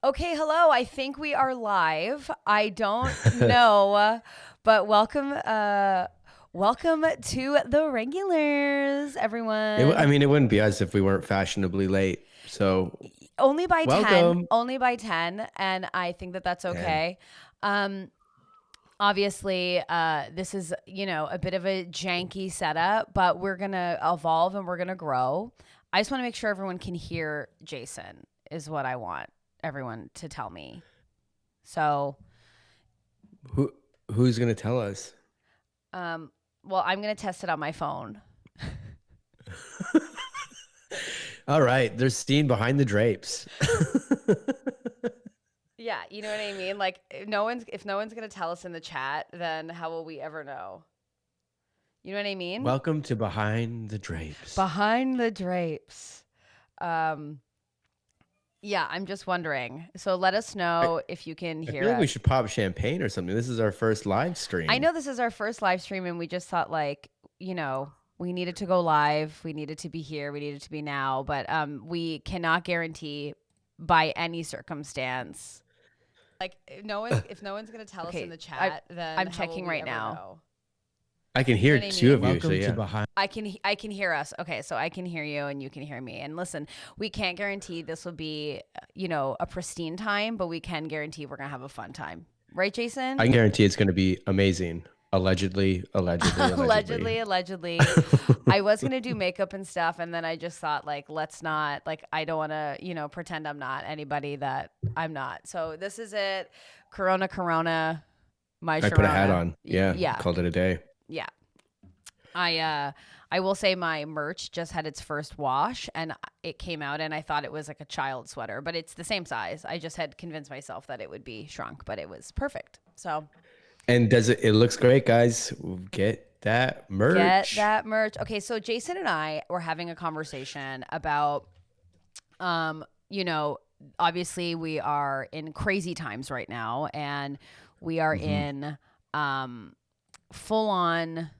Okay, hello. I think we are live. I don't know, but welcome to the regulars, I everyone. mean, it wouldn't be us if we weren't fashionably late. So, Only by 10, welcome. only by 10, and I think that that's And okay. Um Obviously, this is, a bit of a janky setup, but we're going to evolve and we're going to grow. I just want to make sure everyone can hear Jason is what I want everyone to tell me. So, who who's gonna tell us? Um, well, I'm gonna test it on my phone. All right, there's Steen behind the drapes. Yeah, you know what I mean? Like if no one's gonna tell us in the chat, then how will we ever know? You know what I mean? Welcome to behind the drapes. Behind the drapes. Um, yeah, I'm just wondering. So let us I, know if you can I hear feel like we us. should pop champagne or something. This is our first live I stream. know this is our first live stream and we just thought like, we needed to go live. We needed to be here. We needed to be now, but we cannot guarantee by any circumstance. Like if no one's gonna tell us in the chat, then I'm checking right now. Know? I can You know hear what I two of mean? you, so Welcome to yeah. Behind. I can hear us. Okay, so I can hear you and you can hear me. And listen, we can't guarantee this will be, a pristine time, but we can guarantee we're gonna have a fun time, right, I Jason? can guarantee it's gonna be amazing. Allegedly, allegedly, allegedly. Allegedly. I was gonna do makeup and stuff, and then I just thought like, let's not like I don't want to, pretend I'm not anybody that I'm not. So this is it. Corona, my I put a hat Sharona. on. Yeah, Yeah, called it a day. yeah. I will say my merch just had its first wash and it came out and I thought it was like a child sweater, but it's the same size. I just had convinced myself that it would be shrunk, but it was perfect. So And does it? It looks great, guys. Get that get merch. that merch. Okay, so Jason and I were having a conversation about, um, you know, obviously we are in crazy times right now and we are hmm in full on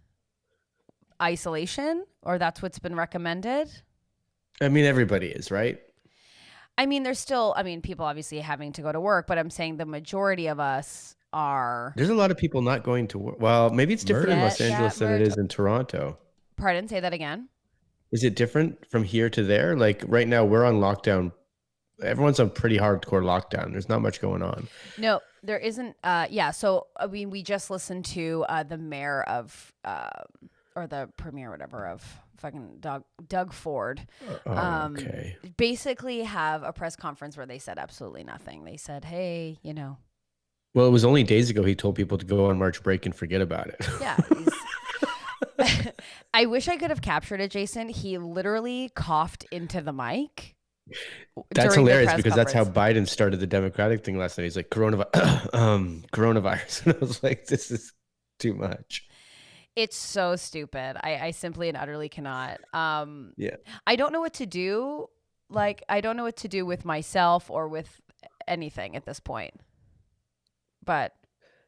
isolation, or that's what's been recommended. I mean, everybody is, right? I mean, there's still, people obviously having to go to work, but I'm saying the majority of us are. There's a lot of people not going to work. Well, maybe it's different in Los Get Merch. that Angeles than it merch. is in Toronto. Pardon, say that again. Is it different from here to there? Like right now, we're on lockdown. Everyone's on pretty hardcore lockdown. There's not much going on. No, there isn't. Yeah. So, I mean, we just listened to the mayor of, or the premier, whatever, of fucking Doug Ford, Oh, okay. basically have a press conference where they said absolutely nothing. They said, hey, Well, it was only days ago he told people to go on March break and forget about it. yeah, I wish I could have captured it, Jason. He literally coughed into the mic That's during the hilarious press because that's how conference. Biden started the Democratic thing last night. He's like coronavirus, and I was like, this is too much. It's so stupid. I simply and utterly cannot. Yeah. I don't know what to do. Like, I don't know what to do with myself or with anything at this point. But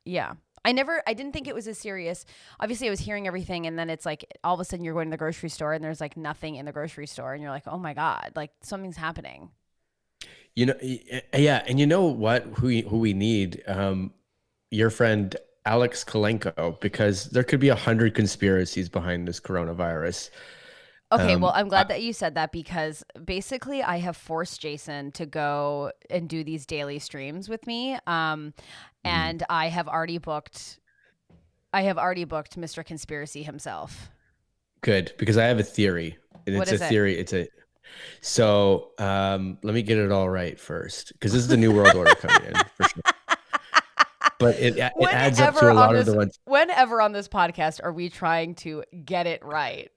yeah. I didn't think it was as serious. Obviously, I was hearing everything, and then it's like all of a sudden you're going to the grocery store and there's like nothing in the grocery store, and you're like, oh my God, like something's happening. You know, yeah, and you know what? Who we need? Your friend Alex Kalenko, because there could be 100 conspiracies behind this coronavirus. Okay, well, I'm I, glad that you said that because basically I have forced Jason to go and do these daily streams with me. And I have already booked Mr. Conspiracy himself. good, because I have a theory, and What it's a is it? theory. It's a so let me get it all right first, because this is the new world order coming in for sure. But it adds up to Whenever a on lot of this the ones. whenever on this podcast are we trying to get it right?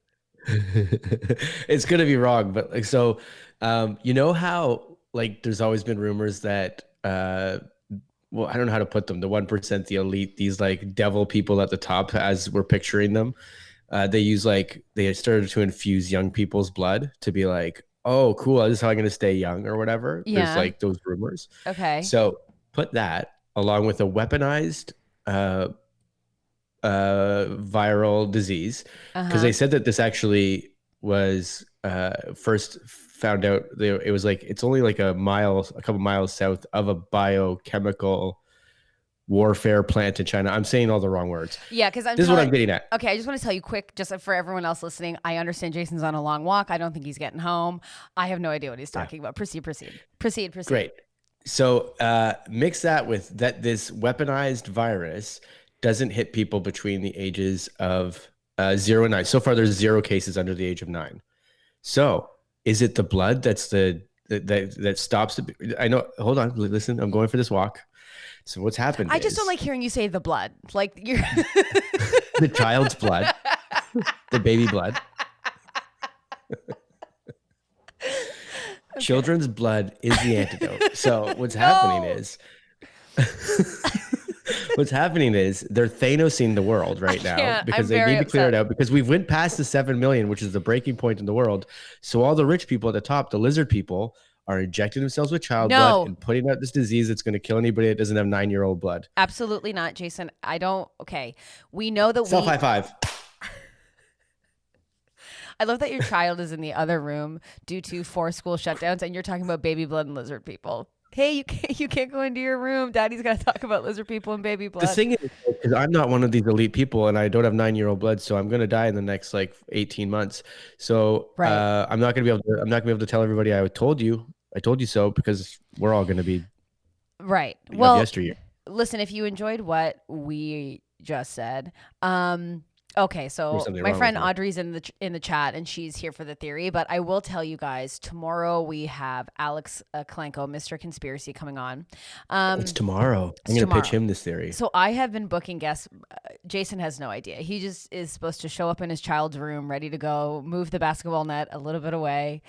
It's gonna be wrong, but like so, you know how like there's always been rumors that well, I don't know how to put them. The 1%, the elite, these like devil people at the top, as we're picturing them, they started to infuse young people's blood to be like, oh, cool, this is how I'm gonna stay young or whatever. There's Yeah. like those rumors. Okay. So put that along with a weaponized viral disease, because Uh-huh. they said that this actually was first found out. It was like it's only like a couple miles south of a biochemical warfare plant in China. I'm saying all the wrong words. Yeah, because This is what I'm getting at. Okay, I just want to tell you quick, just for everyone else listening. I understand Jason's on a long walk. I don't think he's getting home. I have no idea what he's talking about. Proceed. Great. So mix that with that this weaponized virus doesn't hit people between the ages of 0 and 9. So far, there's 0 cases under the age of 9. So is it the blood that stops the? I know. Hold on, listen. I'm going for this walk. So what's happened? I just don't like hearing you say the blood. Like you're the child's blood, the baby blood. Children's blood is the antidote. So what's happening is they're Thanosing the world right now because they need to clear it out because we've went past the 7 million, which is the breaking point in the world. So all the rich people at the top, the lizard people, are injecting themselves with child blood and putting out this disease that's going to kill anybody that doesn't have 9-year-old blood. Absolutely not, Jason. I don't. Okay. We know that Self high five. I love that your child is in the other room due to 4 school shutdowns and you're talking about baby blood and lizard people. Hey, you can't go into your room. Daddy's got to talk about lizard people and baby blood. The thing is, because I'm not one of these elite people and I don't have 9-year-old blood, so I'm going to die in the next like 18 months. So I'm not going to be able to tell everybody I told you so because we're all going to be right. Well, yesteryear. Listen, if you enjoyed what we just said, okay, so my friend Audrey's in the chat and she's here for the theory, but I will tell you guys tomorrow we have Alex Klenko, Mr. Conspiracy, coming on. It's tomorrow. I'm going to pitch him this theory. So I have been booking guests. Jason has no idea. He just is supposed to show up in his child's room, ready to go, move the basketball net a little bit away.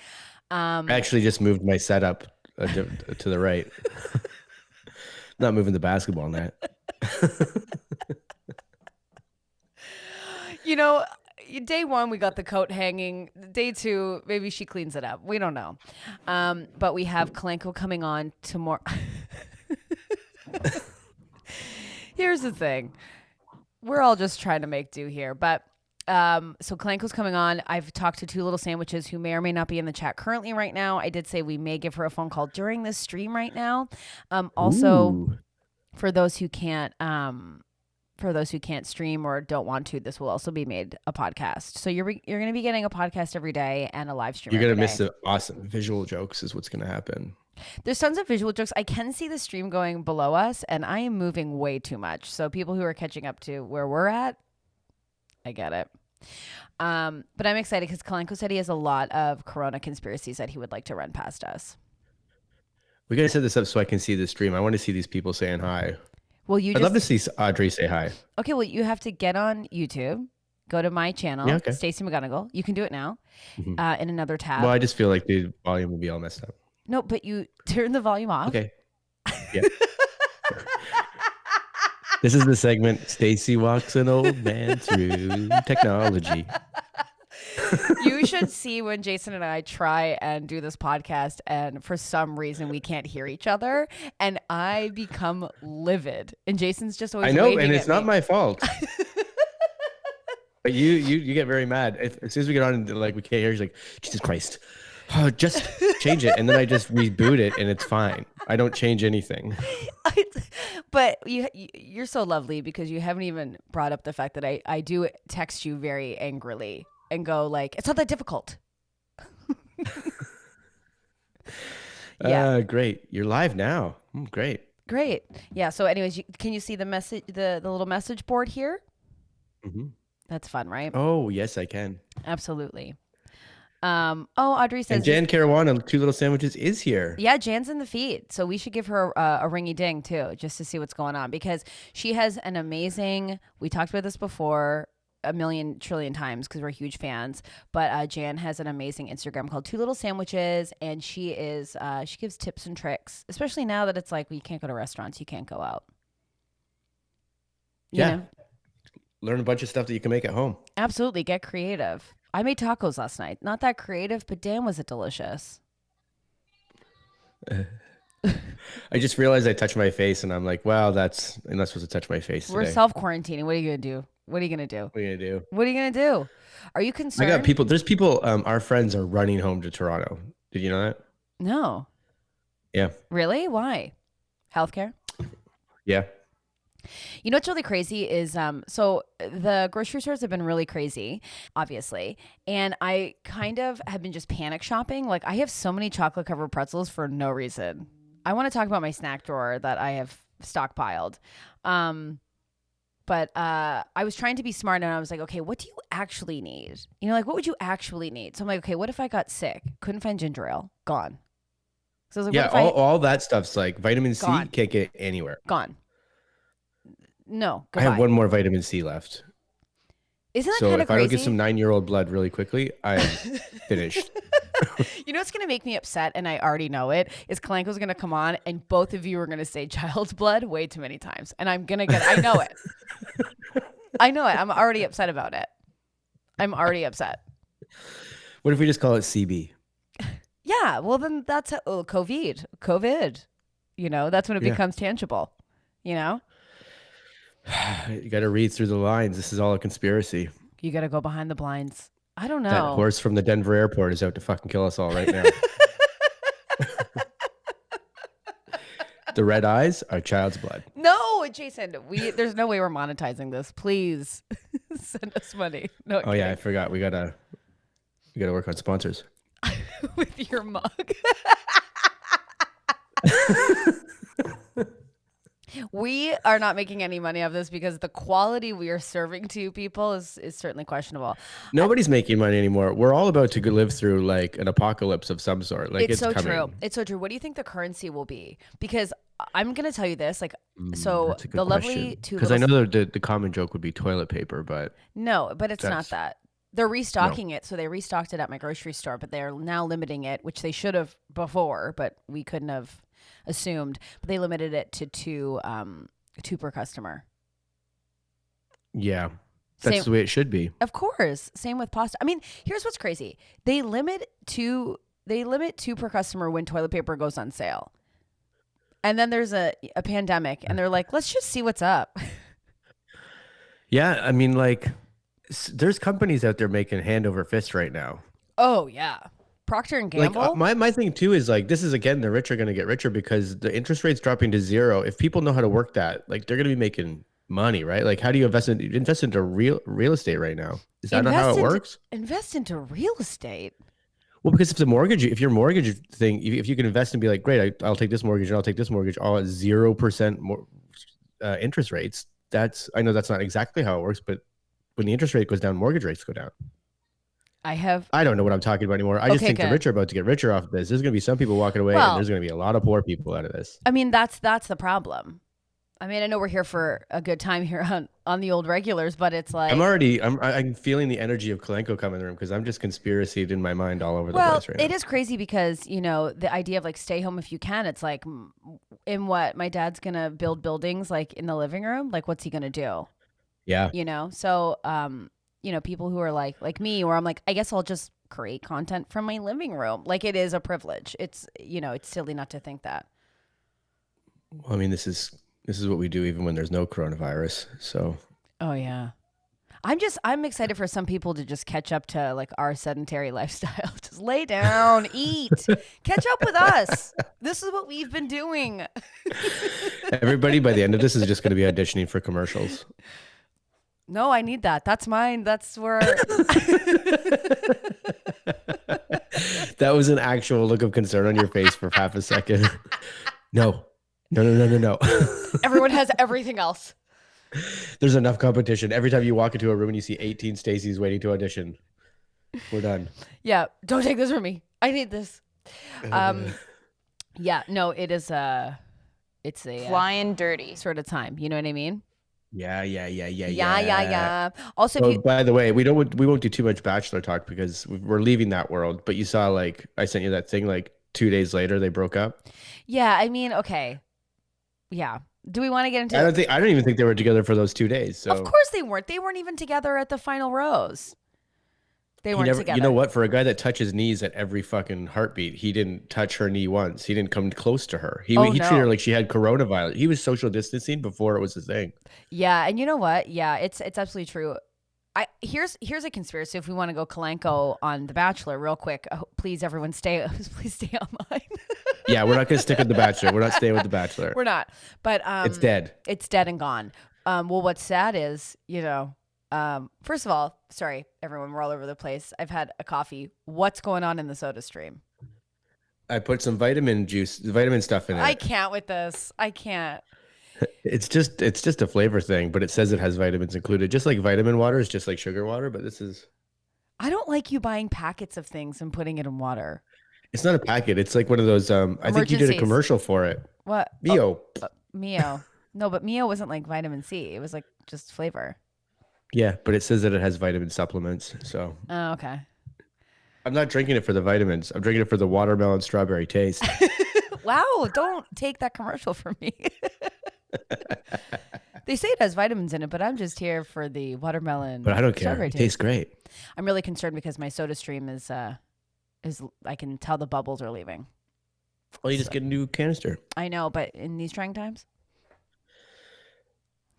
I actually just moved my setup to the right. Not moving the basketball net. You know, day 1, we got the coat hanging. Day 2, maybe she cleans it up. We don't know. But we have Klenko coming on tomorrow. Here's the thing. We're all just trying to make do here. But so Klenko's coming on. I've talked to 2 Little Sandwiches who may or may not be in the chat currently right now. I did say we may give her a phone call during this stream right now. Also, for those who can't stream or don't want to, this will also be made a podcast. So you're going to be getting a podcast every day and a live stream. You're going to miss the awesome visual jokes is what's going to happen. There's tons of visual jokes. I can see the stream going below us and I am moving way too much. So people who are catching up to where we're at, I get it. But I'm excited because Kalenko said he has a lot of Corona conspiracies that he would like to run past us. We got to set this up so I can see the stream. I want to see these people saying hi. Well, I'd love to see Audrey say hi. Okay, well, you have to get on YouTube, go to my channel, Stacey McGonigal. You can do it now in another tab. Well, I just feel like the volume will be all messed up. No, but you turn the volume off. Okay. Yeah. This is the segment, Stacey walks an old man through technology. You should see when Jason and I try and do this podcast and for some reason we can't hear each other and I become livid and Jason's just always waving and at it's not me. my fault. But you get very mad. As soon as we get on and like we can't hear, he's like, Jesus Christ. Oh, just change it. And then I just reboot it and it's fine. I don't change anything. But you're so lovely because you haven't even brought up the fact that I do text you very angrily and go like, it's not that difficult. Yeah. Great. You're live now. Great. Yeah. So anyways, can you see the message, the little message board here? Mm-hmm. That's fun, right? Oh, yes, I can. Absolutely. Audrey says, and Jan Caruana, 2 Little Sandwiches, is here. Yeah, Jan's in the feed. So we should give her a ringy ding too, just to see what's going on because she has an amazing, we talked about this before a million trillion times because we're huge fans, but Jan has an amazing Instagram called 2 Little Sandwiches and she gives tips and tricks, especially now that it's like, well, you can't go to restaurants, you can't go out. You know? Learn a bunch of stuff that you can make at home. Absolutely. Get creative. I made tacos last night. Not that creative, but damn, was it delicious. I just realized I touched my face and I'm like, wow, I'm not supposed to touch my face We're today. self-quarantining. What are you going to do? What are you going to do? What are you going to do? What are you going to do? Are you I got concerned? people. There's people. Our friends are running home to Toronto. Did you know that? No. Yeah. Really? Why? Healthcare? Yeah. You know what's really crazy is so the grocery stores have been really crazy, obviously. And I kind of have been just panic shopping. Like I have so many chocolate covered pretzels for no reason. I want to talk about my snack drawer that I have stockpiled. Um but I was trying to be smart and I was like, okay, what do you actually need? You know, like what would you actually need? So I'm like, okay, what if I got sick? Couldn't find ginger ale. Gone. So I was like, what Yeah. if I All that stuff's like vitamin C. gone? Can't get it anywhere. Gone. No, I have goodbye. one more vitamin C left. Isn't that So kind of if I don't get some crazy? 9-year-old blood really quickly, I am finished. You know what's gonna make me upset, and I already know it, is Kalanko's gonna come on and both of you are gonna say child's blood way too many times. And I'm gonna get I know it. I know it. I'm already upset about it. I'm already upset. What if we just call it CB? Yeah, well then that's COVID. COVID. You know, that's when it Yeah. becomes tangible. You know? You got to read through the lines. This is all a conspiracy. You gotta go behind the blinds. I don't That know. horse from the Denver airport is out to fucking kill us all right now. The red eyes are child's blood. No, Jason, there's no way we're monetizing this. Please send us money. No, Oh yeah, I forgot. We gotta work on sponsors. with your mug. We are not making any money off this because the quality we are serving to people is certainly questionable. Nobody's making money anymore. We're all about to live through like an apocalypse of some sort. Like It's it's so coming. true. It's so true. What do you think the currency will be? Because I'm going to tell you this, like, so That's a good the lovely question. two Because I little, know the common joke would be toilet paper, but no, but it's not that's that. They're no. restocking it. So they restocked it at my grocery store, but they're now limiting it, which they should have before, but we couldn't have assumed. But they limited it to two per customer. Yeah, Same, that's the way it should be. of course. Same with pasta. I mean, here's what's crazy. They limit two per customer when toilet paper goes on sale. And then there's a pandemic and they're like, let's just see what's up. Yeah, I mean, like, there's companies out there making hand over fist right now. Oh yeah. Procter and Like, Gamble? my thing too is like, this is again, the rich are going to get richer because the interest rate's dropping to zero. If people know how to work that, like, they're going to be making money, right? Like, how do you invest into real estate right now? Is that not how Invest it into works? invest into real estate. Well, because if your mortgage thing, if you can invest and be like, great, I'll take this mortgage and I'll take this mortgage all at 0% more interest rates. I know that's not exactly how it works, but when the interest rate goes down, mortgage rates go down. I have I don't know what I'm talking about anymore. I just Okay, think the good. rich are about to get richer off of this. There's going to be some people walking away, and Well, there's going to be a lot of poor people out of this. I mean that's the problem. I mean, I know we're here for a good time here on the old regulars, but it's like I'm feeling the energy of Kalenko come in the room because I'm just conspiracied in my mind all over the well, place right it now. is crazy because, you know, the idea of like stay home if you can, it's like in what my dad's going to build buildings like in the living room, like what's he going to do? Yeah. You know? So, you know, people who are like me, where I'm like, I guess I'll just create content from my living room. Like it is a privilege. It's, you know, it's silly not to think that. Well, I mean, this is what we do even when there's no coronavirus. So Oh yeah. I'm excited for some people to just catch up to like our sedentary lifestyle. Just lay down, eat, catch up with us. This is what we've been doing. everybody by the end of this is just going to be auditioning for commercials. No, I need that. That's mine. That's where That was an actual look of concern on your face for half a second. No, no, no, no, no, no. everyone has everything else. There's enough competition. Every time you walk into a room and you see 18 Stacys waiting to audition, we're done. Yeah, don't take this from me. I need this. Yeah, no, it's a Flying dirty. sort of time. You know what I mean? Yeah. Yeah. Also, if So, you by the way, we won't do too much Bachelor talk because we're leaving that world. But you saw, like, I sent you that thing. Like 2 days later, they broke up. yeah, I mean, okay. Yeah. Do we want to get into I don't even think they were together for those 2 days. So Of course they weren't. They weren't even together at the final rose. They weren't together. You know what? For a guy that touches knees at every fucking heartbeat, he didn't touch her knee once. He didn't come close to her. He treated her like she had coronavirus. He was social distancing before it was a thing. Yeah, and you know what? Yeah, it's absolutely true. Here's a conspiracy. If we want to go Kalenko on The Bachelor real quick, please everyone please stay online. Yeah, we're not going to stick with The Bachelor. We're not staying with The Bachelor. We're not. But it's dead. It's dead and gone. Well, what's sad is, first of all, sorry, everyone, we're all over the place. I've had a coffee. What's going on in the soda stream? I put some vitamin stuff in it. I can't with this. I can't. It's just a flavor thing, but it says it has vitamins included. Just like vitamin water is just like sugar water, but this is. I don't like you buying packets of things and putting it in water. It's not a packet. It's like one of those. I think you did a commercial for it. What? Mio. Mio. No, but Mio wasn't like vitamin C. It was like just flavor. Yeah, but it says that it has vitamin supplements. So. Oh, okay. I'm not drinking it for the vitamins. I'm drinking it for the watermelon strawberry taste. Wow! Don't take that commercial from me. They say it has vitamins in it, but I'm just here for the watermelon. But I don't care. It tastes great. I'm really concerned because my soda stream is I can tell the bubbles are leaving. Well, you just get a new canister. I know, but in these trying times,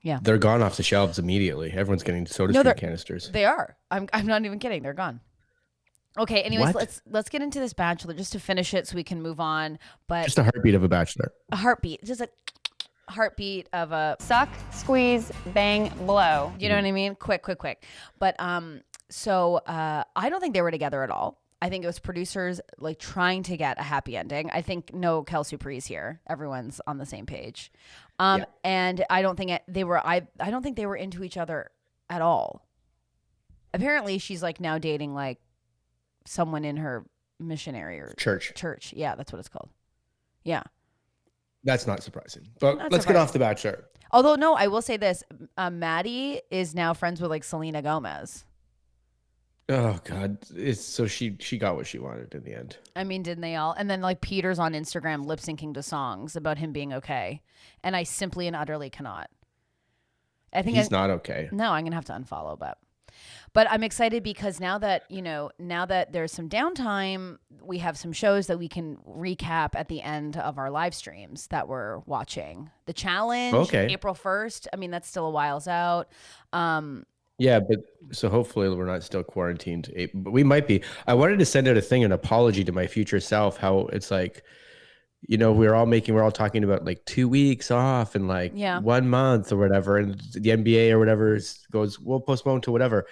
yeah, they're gone off the shelves immediately. Everyone's getting soda stream canisters. They are. I'm not even kidding. They're gone. Okay. Anyways, let's get into this Bachelor just to finish it so we can move on. But just a heartbeat of a Bachelor. A heartbeat, just a heartbeat of a suck, squeeze, bang, blow. You know what I mean? Quick. But so I don't think they were together at all. I think it was producers like trying to get a happy ending. I think no Kel Superi's here. Everyone's on the same page. And I don't think they were. I don't think they were into each other at all. Apparently, she's like now dating like someone in her missionary or church. Yeah, that's what it's called. Yeah. That's not surprising. But let's get off The Bachelor. Although, no, I will say this. Maddie is now friends with like Selena Gomez. Oh, God. So she got what she wanted in the end. I mean, didn't they all? And then like Peter's on Instagram lip syncing to songs about him being okay. And I simply and utterly cannot. I think he's not okay. No, I'm going to have to unfollow, but I'm excited because now that there's some downtime, we have some shows that we can recap at the end of our live streams that we're watching. The challenge, April 1st. I mean, that's still a whiles out. Yeah, but so hopefully we're not still quarantined. But we might be. I wanted to send out an apology to my future self. How it's like, we're all talking about like 2 weeks off and like 1 month or whatever, and the NBA or whatever goes, we'll postpone to whatever.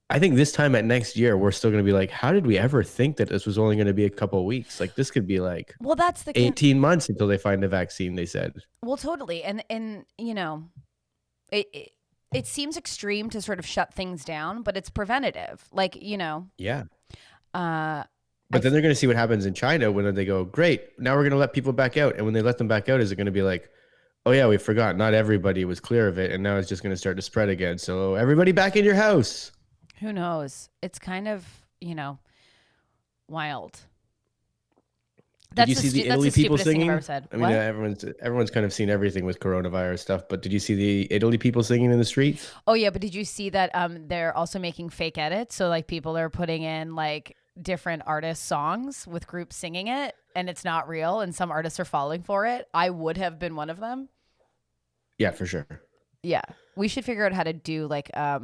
I think this time at next year, we're still going to be like, how did we ever think that this was only going to be a couple of weeks? Like this could be like, well, that's the 18 months until they find a vaccine, they said. Well, totally. And it seems extreme to sort of shut things down, but it's preventative. Like, Yeah. But then they're going to see what happens in China when they go, great, now we're going to let people back out. And when they let them back out, is it going to be like, oh yeah, we forgot. Not everybody was clear of it. And now it's just going to start to spread again. So everybody back in your house. Who knows? It's kind of, wild. Did you see the Italy people singing? I've ever said. I mean, everyone's kind of seen everything with coronavirus stuff, but did you see the Italy people singing in the streets? Oh yeah, but did you see that they're also making fake edits? So like people are putting in like different artists' songs with groups singing it, and it's not real, and some artists are falling for it. I would have been one of them. Yeah, for sure. Yeah, we should figure out how to do like a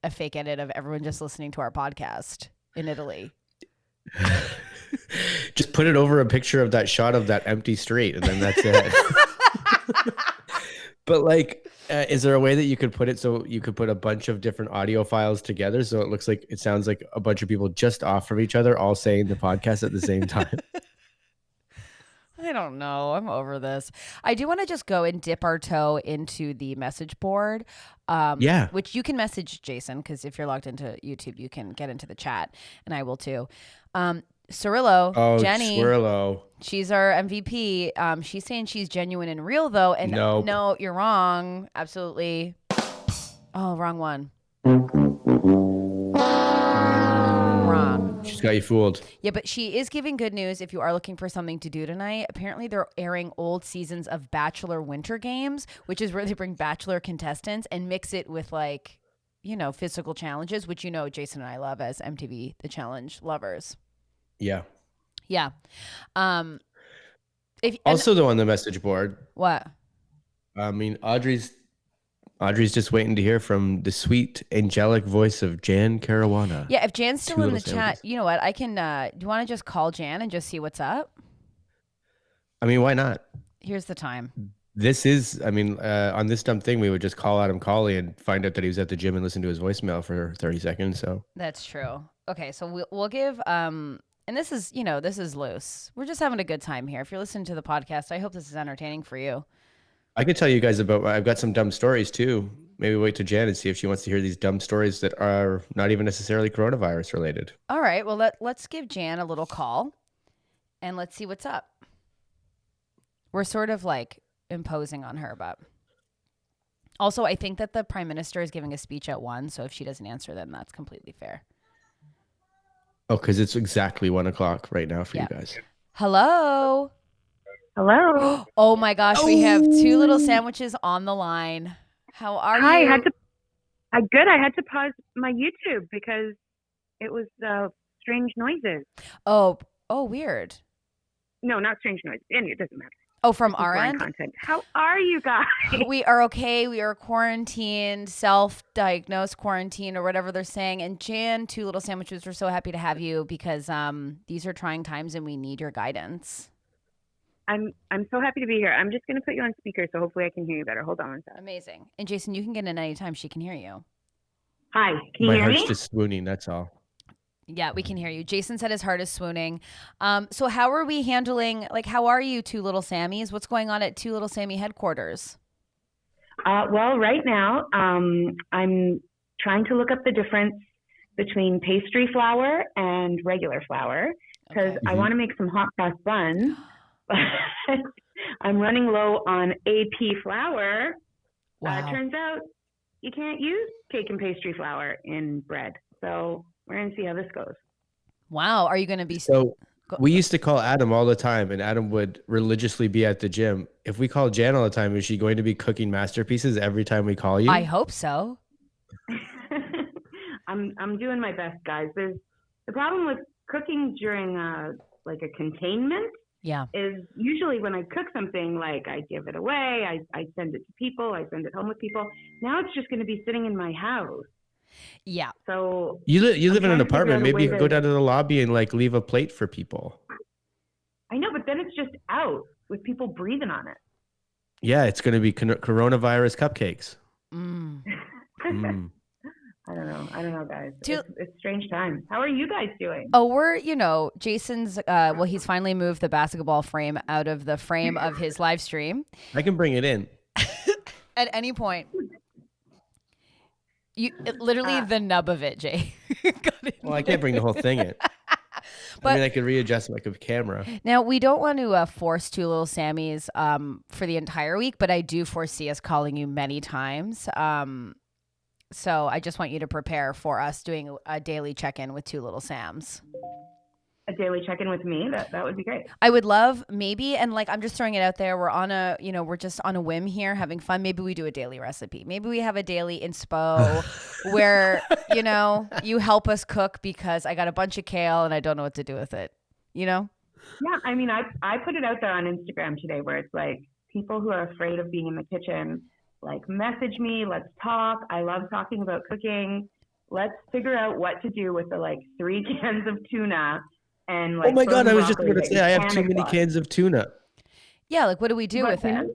fake edit of everyone just listening to our podcast in Italy. Just put it over a picture of that shot of that empty street, and then that's it. But like, is there a way that you could put it so you could put a bunch of different audio files together so it sounds like a bunch of people just off of each other all saying the podcast at the same time? I don't know. I'm over this. I do want to just go and dip our toe into the message board. Which you can message Jason, because if you're logged into YouTube, you can get into the chat, and I will too. Cirillo, Jenny, Cirillo. She's our MVP. She's saying she's genuine and real, though. And no, you're wrong. Absolutely. Oh, wrong one. Wrong. She's got you fooled. Yeah, but she is giving good news if you are looking for something to do tonight. Apparently, they're airing old seasons of Bachelor Winter Games, which is where they bring Bachelor contestants and mix it with like, physical challenges, which Jason and I love as MTV The Challenge lovers. Yeah. Yeah. Also, though, on the message board. What? I mean, Audrey's Audrey's just waiting to hear from the sweet, angelic voice of Jan Caruana. Yeah, if Jan's still Two in the little chat, sandwiches. you know what? I can. Do you want to just call Jan and just see what's up? I mean, why not? Here's the time. On this dumb thing, we would just call Adam Colley and find out that he was at the gym and listen to his voicemail for 30 seconds. So That's true. Okay, so we'll give and this is loose. We're just having a good time here. If you're listening to the podcast, I hope this is entertaining for you. I can tell you guys I've got some dumb stories too. Maybe wait to Jan and see if she wants to hear these dumb stories that are not even necessarily coronavirus related. All right, well let's give Jan a little call and let's see what's up. We're sort of like imposing on her, but also I think that the Prime Minister is giving a speech at 1, so if she doesn't answer, then that's completely fair. Oh, because it's exactly 1:00 right now for you guys. Hello. Hello. Oh my gosh, we have two little sandwiches on the line. How are Hi. you? Good. I had to pause my YouTube because it was strange noises. Oh, weird. No, not strange noises. And it doesn't matter. Oh, from It's our foreign end? content. How are you guys? We are okay. We are quarantined, self-diagnosed quarantine or whatever they're saying. And Jan, Two Little Sandwiches, we're so happy to have you because these are trying times and we need your guidance. I'm so happy to be here. I'm just going to put you on speaker so hopefully I can hear you better. Hold on one second. Amazing. And Jason, you can get in any time. She can hear you. Hi. Can you My hear heart's me? just swooning. That's all. Yeah, we can hear you. Jason said his heart is swooning. So how are we handling, how are you, Two Little Sammys? What's going on at Two Little Sammy headquarters? Well, right now I'm trying to look up the difference between pastry flour and regular flour because Okay. I want to make some hot cross buns. But I'm running low on AP flour. Wow. Turns out you can't use cake and pastry flour in bread. So we're going to see how this goes. Wow. Are you going to be... So we used to call Adam all the time, and Adam would religiously be at the gym. If we call Jan all the time, is she going to be cooking masterpieces every time we call you? I hope so. I'm doing my best, guys. There's the problem with cooking during a containment Yeah. is usually when I cook something, I give it away, I send it to people, I send it home with people. Now it's just going to be sitting in my house. Yeah. So You live in an trying to figure apartment. out a Maybe way you could go to- down to the lobby and leave a plate for people. I know, but then it's just out with people breathing on it. Yeah, it's going to be coronavirus cupcakes. Mm. Mm. I don't know, guys. Do- It's strange times. How are you guys doing? Oh, we're, Jason's, he's finally moved the basketball frame out of the frame of his live stream. I can bring it in. At any point. Literally the nub of it, Jay. Got it. Well, I can't bring the whole thing in. But- I could readjust a camera. Now, we don't want to force Two Little Sammys for the entire week, but I do foresee us calling you many times. So I just want you to prepare for us doing a daily check-in with Two Little Sams. A daily check-in with me? That would be great. I would love maybe, and I'm just throwing it out there. We're just on a whim here, having fun. Maybe we do a daily recipe. Maybe we have a daily inspo where, you help us cook because I got a bunch of kale and I don't know what to do with it. Yeah, I mean, I put it out there on Instagram today where it's people who are afraid of being in the kitchen, message me, let's talk. I love talking about cooking. Let's figure out what to do with the 3 cans of tuna and Oh my God, frozen I was just broccoli going to that say, I you have too panic many bought. cans of tuna. Yeah, what do we do But, with it?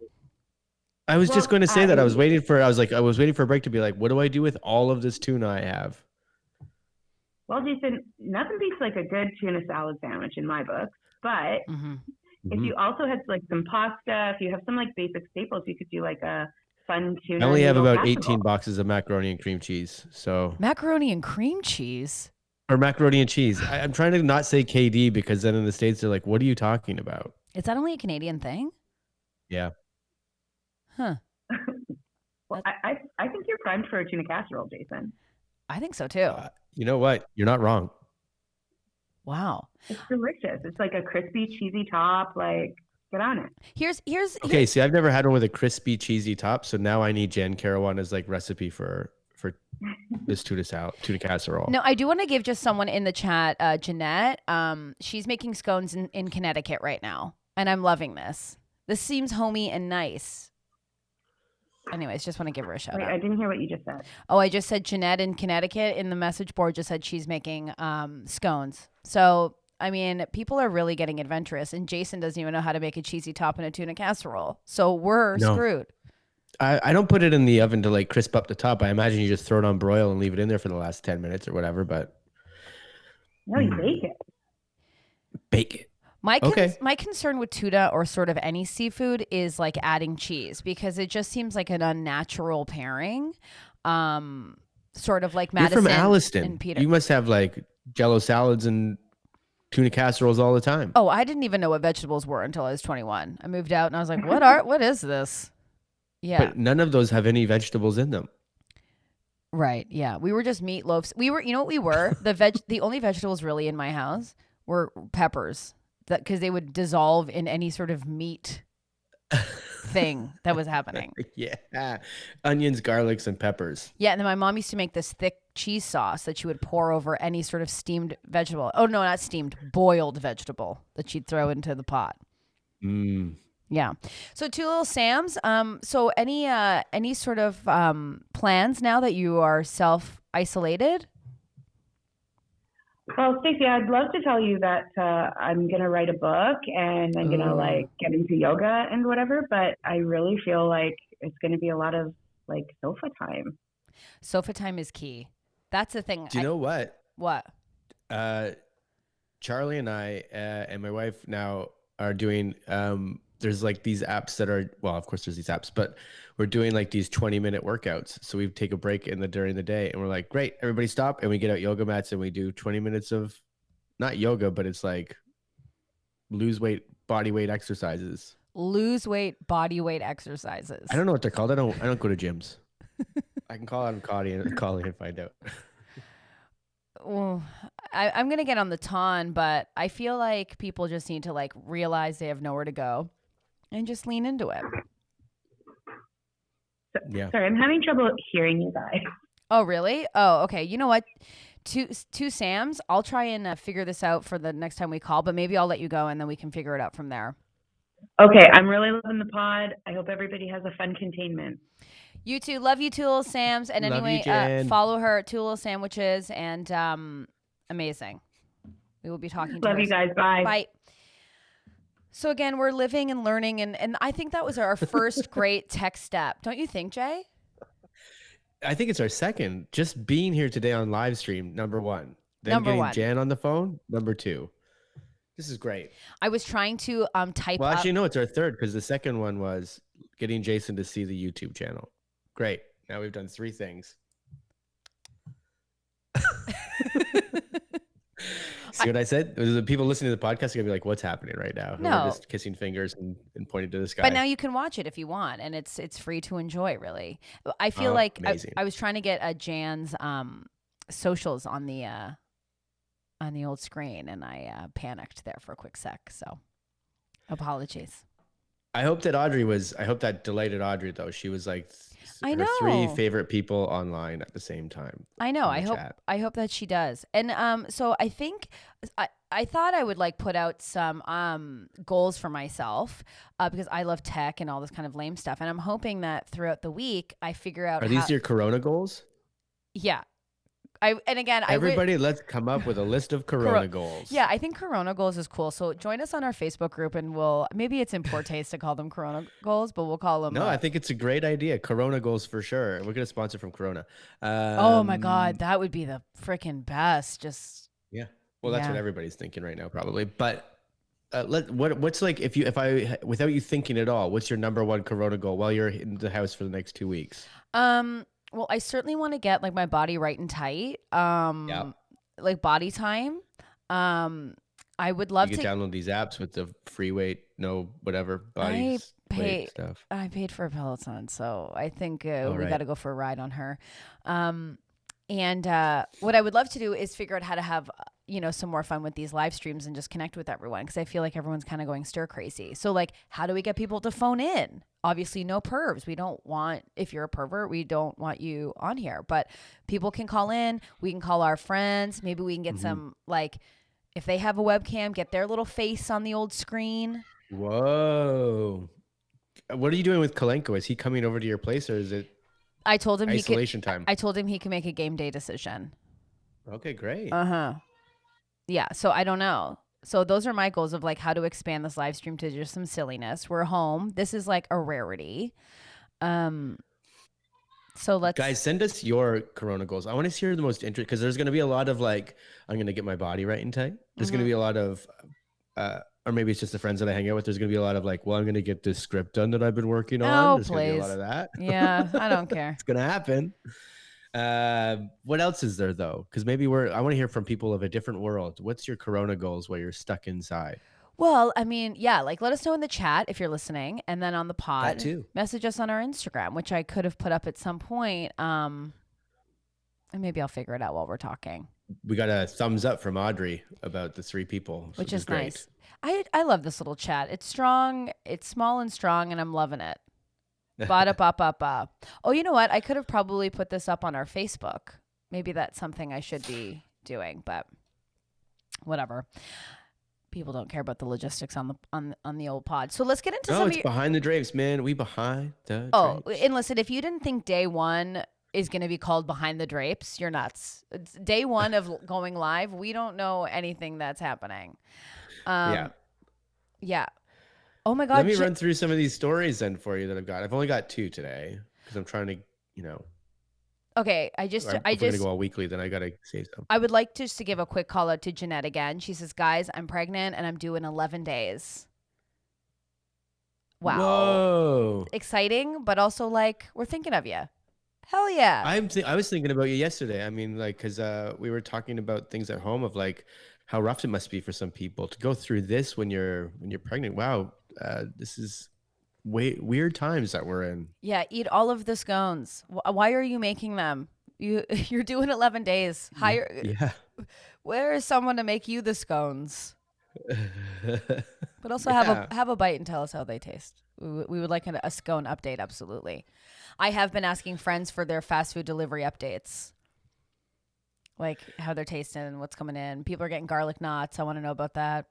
I was just Well, going to say that. I was waiting for a break to be what do I do with all of this tuna I have? Well, Jason, nothing beats a good tuna salad sandwich in my book. But Mm-hmm. if you also had some pasta, if you have some basic staples, you could do a fun tuna. I only have noodle about casserole. 18 boxes of macaroni and cream cheese. So Macaroni and cream cheese. or macaroni and cheese. I'm trying to not say KD because then in the States they're like, what are you talking about? Is that only a Canadian thing? Yeah. Huh. Well, I think you're primed for a tuna casserole, Jason. I think so too. You know what? You're not wrong. Wow. It's delicious. It's a crispy, cheesy top. Get on it. Here's Okay, see, I've never had one with a crispy, cheesy top, so now I need Jan Caruana's recipe for this tuna casserole. No, I do want to give just someone in the chat, Jeanette. She's making scones in Connecticut right now, and I'm loving this. This seems homey and nice. anyways, just want to give her a shout Wait, out. I didn't hear what you just said. Oh, I just said Jeanette in Connecticut in the message board just said she's making scones. So, I mean, people are really getting adventurous, and Jason doesn't even know how to make a cheesy top in a tuna casserole. So we're No. screwed. I don't put it in the oven to like crisp up the top. I imagine you just throw it on broil and leave it in there for the last 10 minutes or whatever, but No, you bake it. bake it. My concern with tuna or sort of any seafood is like adding cheese because it just seems like an unnatural pairing. Sort of like You're Madison from Alliston. and Peter. You must have like Jello salads and tuna casseroles all the time. Oh, I didn't even know what vegetables were until I was 21. I moved out and I was like, what is this? Yeah. But none of those have any vegetables in them. Right. Yeah. We were just meatloafs. We were, you know what we were? The only vegetables really in my house were peppers because they would dissolve in any sort of meat thing that was happening. Yeah. Onions, garlics, and peppers. Yeah. And then my mom used to make this thick cheese sauce that she would pour over any sort of steamed vegetable. Oh, no, not steamed, boiled vegetable that she'd throw into the pot. Mm. Yeah. So Two Little Sam's. So any sort of plans now that you are self-isolated? Well, Stacey, I'd love to tell you that I'm gonna write a book and I'm gonna like get into yoga and whatever, but I really feel like it's gonna be a lot of like sofa time. Sofa time is key. That's the thing. Do you know what? What? Charlie and I and my wife now are doing there's like these apps that are, well, of course there's these apps, but we're doing like these 20-minute workouts. So we take a break during the day and we're like, great, everybody stop. And we get out yoga mats and we do 20 minutes of not yoga, but it's like lose weight, body weight exercises. Lose weight, body weight exercises. I don't know what they're called. I don't go to gyms. I can call on Cody and find out. Well, I'm going to get on the ton, but I feel like people just need to like realize they have nowhere to go and just lean into it. Yeah. Sorry, I'm having trouble hearing you guys. Oh, really? Oh, okay. You know what? Two Sams. I'll try and figure this out for the next time we call, but maybe I'll let you go and then we can figure it out from there. Okay, I'm really loving the pod. I hope everybody has a fun containment. You too. Love you, Two Little Sams. And Love anyway, you, Jen. follow her at Two Little Sandwiches and amazing. We will be talking to Love her. you guys. Bye. Bye. So again, we're living and learning, and I think that was our first great tech step. Don't you think, Jay? I think it's our second. Just being here today on live stream, number one. Then Number getting one. Jan on the phone, number two. This is great. I was trying to type Well, up. actually, no, it's our third because the second one was getting Jason to see the YouTube channel. Great. Now we've done three things. See what I said? The people listening to the podcast are gonna be like, "What's happening right now?" And No. we're just kissing fingers and pointing to the sky. But now you can watch it if you want, and it's free to enjoy. Really, I feel Oh, like amazing. I was trying to get Jan's socials on the old screen, and I panicked there for a quick sec. So, apologies. I hope that delighted Audrey though. She was like, I her three know. favorite people online at the same time. I know. in the chat. I hope that she does. And so I think I thought I would like put out some goals for myself because I love tech and all this kind of lame stuff. And I'm hoping that throughout the week I figure out Are these your Corona goals? Yeah. Everybody, let's come up with a list of Corona goals. Yeah, I think Corona goals is cool. So join us on our Facebook group, and maybe it's in poor taste to call them Corona goals, but we'll call them. No, I think it's a great idea. Corona goals for sure. We're gonna sponsor from Corona. Oh my God, that would be the freaking best. Just yeah. Well, that's Yeah. what everybody's thinking right now, probably. But what's like if I without you thinking at all, what's your number one Corona goal while you're in the house for the next 2 weeks? Well, I certainly want to get like my body right and tight. Yeah. Like body time. I would love You to can download these apps with the free weight, no whatever body weight stuff. I paid for a Peloton, so I think we right. got to go for a ride on her. And what I would love to do is figure out how to have, some more fun with these live streams and just connect with everyone because I feel like everyone's kind of going stir crazy. So like, how do we get people to phone in? Obviously no pervs. If you're a pervert, we don't want you on here, but people can call in. We can call our friends. Maybe we can get some, like, if they have a webcam, get their little face on the old screen. Whoa. What are you doing with Kalenko? Is he coming over to your place, or is it I told him he could. isolation time? I told him he can make a game day decision. Okay, great. Uh-huh. Yeah. So I don't know. So those are my goals of like how to expand this live stream to just some silliness. We're home. This is like a rarity. So let's Guys, send us your Corona goals. I want to hear the most interesting, because there's going to be a lot of like, I'm going to get my body right and tight. There's going to be a lot of, or maybe it's just the friends that I hang out with. There's going to be a lot of like, well, I'm going to get this script done that I've been working on. Oh, There's going to be a lot please. of that. Yeah, I don't care. It's going to happen. What else is there though? Because maybe I want to hear from people of a different world. What's your Corona goals while you're stuck inside? Well, I mean, yeah, like let us know in the chat if you're listening, and then on the pod, That too. message us on our Instagram, which I could have put up at some point. And maybe I'll figure it out while we're talking. We got a thumbs up from Audrey about the 3 people, Which is great. nice. I love this little chat. It's strong, it's small and strong, and I'm loving it. Ba ba ba ba. Oh, you know what? I could have probably put this up on our Facebook. Maybe that's something I should be doing, but whatever. People don't care about the logistics on the old pod. So let's get into some it's behind the drapes, man. We behind the drapes. And listen, if you didn't think day one is going to be called Behind the Drapes, you're nuts. It's day one of going live. We don't know anything that's happening. Yeah. Oh my God. Let me run through some of these stories then for you that I've got. I've only got 2 today because I'm trying to, Okay, if we're gonna go all weekly, then I gotta say something. I would like just to give a quick call out to Jeanette again. She says, "Guys, I'm pregnant and I'm due in 11 days." Wow, whoa, exciting, but also like we're thinking of you. Hell yeah! I was thinking about you yesterday. I mean, like, because we were talking about things at home of like how rough it must be for some people to go through this when you're pregnant. Wow, this is weird times that we're in. Yeah, eat all of the scones. Why are you making them? You're doing 11 days. Hire. Yeah. Where is someone to make you the scones? But also have a bite and tell us how they taste. We would like a scone update. Absolutely. I have been asking friends for their fast food delivery updates, like how they're tasting and what's coming in. People are getting garlic knots. I want to know about that.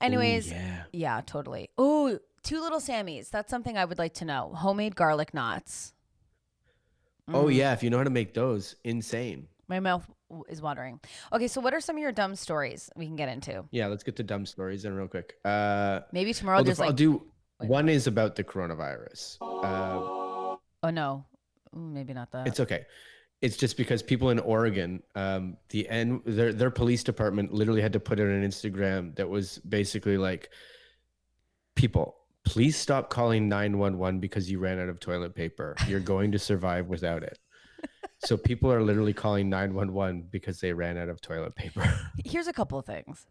Anyways, ooh, yeah, totally. Oh, 2 little Sammys. That's something I would like to know. Homemade garlic knots. Oh yeah, if you know how to make those, insane. My mouth is watering. Okay, so what are some of your dumb stories we can get into? Yeah, let's get to dumb stories then real quick. Maybe tomorrow I'll do one is about the coronavirus. Oh no, maybe not that. It's okay. It's just because people in Oregon, their police department literally had to put out an Instagram that was basically like, people, please stop calling 911 because you ran out of toilet paper. You're going to survive without it. So people are literally calling 911 because they ran out of toilet paper. Here's a couple of things.